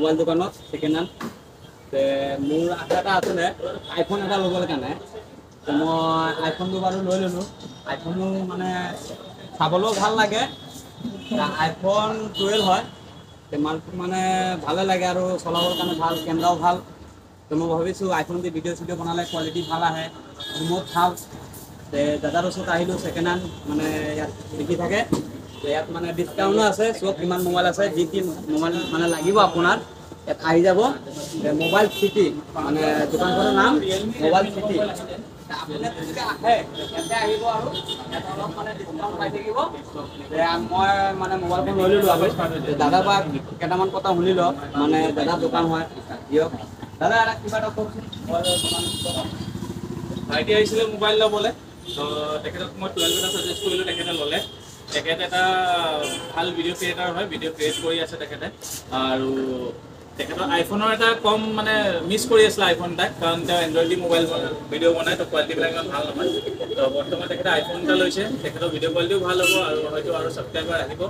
mobile দোকানত second hand মোৰ আশা এটা আছিলে আইফোন এটা ল'বলৈ কাৰণে মই আইফোনটো বাৰু লৈ ল'লোঁ আইফোনো মানে চাবলৈও ভাল লাগে আইফোন 12 হয় মালটো মানে ভালে লাগে আৰু চলাবৰ কাৰণে ভাল কেমেৰাও ভাল তো মই ভাবিছোঁ আইফোন দি ভিডিঅ' চিডিঅ' বনালে কোৱালিটি ভাল আহে ৰিম'ট ভাল দাদাৰ ওচৰত আহিলোঁ ছেকেণ্ড হেণ্ড মানে ইয়াত বিকি থাকে ইয়াত মানে ডিছকাউণ্টো আছে চব কিমান মোবাইল আছে যি কি মোবাইল মানে লাগিব আপোনাৰ ইয়াত আহি যাব মোবাইল চিটি মানে দোকানখনৰ নাম মোবাইল চিটি আপুনি যদি আহে ইয়াতে আহিব আৰু ইয়াত অলপ মানে ডিছকাউণ্ট পাই থাকিব মই মানে মোবাইলখন লৈ ল'লোঁ আৰু দাদাৰ পৰা কেইটামান কথা শুনি লওক মানে দাদাৰ দোকান হয় দিয়ক দাদা এটা কিবা এটা কওকচোন ভাইটি আহিছিলে মোবাইল ল'বলৈ তো তেখেতক মই 12 এটা ছাজেষ্ট কৰিলোঁ তেখেতে ল'লে তেখেতে এটা ভাল ভিডিঅ' ক্ৰিয়েটাৰ হয় ভিডিঅ' ক্ৰিয়েট কৰি আছে তেখেতে আৰু তেখেতৰ আইফোনৰ এটা কম মানে মিছ কৰি আছিলে আইফোন এটাক কাৰণ তেওঁ এণ্ড্ৰইড দি মোবাইল ভিডিঅ' বনায় তো কোৱালিটিবিলাক ইমান ভাল নহয় তো বৰ্তমান তেখেতে আইফোন এটা লৈছে তেখেতৰ ভিডিঅ' কোৱালিটিও ভাল হ'ব আৰু হয়তো আৰু ছাবস্ক্ৰাইবাৰ আহিব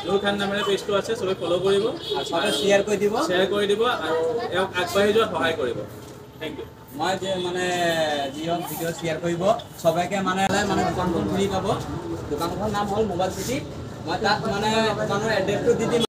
নুৰ খান নামেৰে পেজটো আছে চবে ফ'ল' কৰিব শ্বেয়াৰ কৰি দিব আৰু তেওঁক আগবাঢ়ি যোৱাত সহায় কৰিব থেংক ইউ মই যে মানে যিহওক ভিডিঅ' শ্বেয়াৰ কৰিব সবাইকে মানে দোকানখন ঘূৰি পাব দোকানখনৰ নাম হ'ল মোবাইল চিটি মই তাত মানে দোকানৰ এড্ৰেছটো দি দিম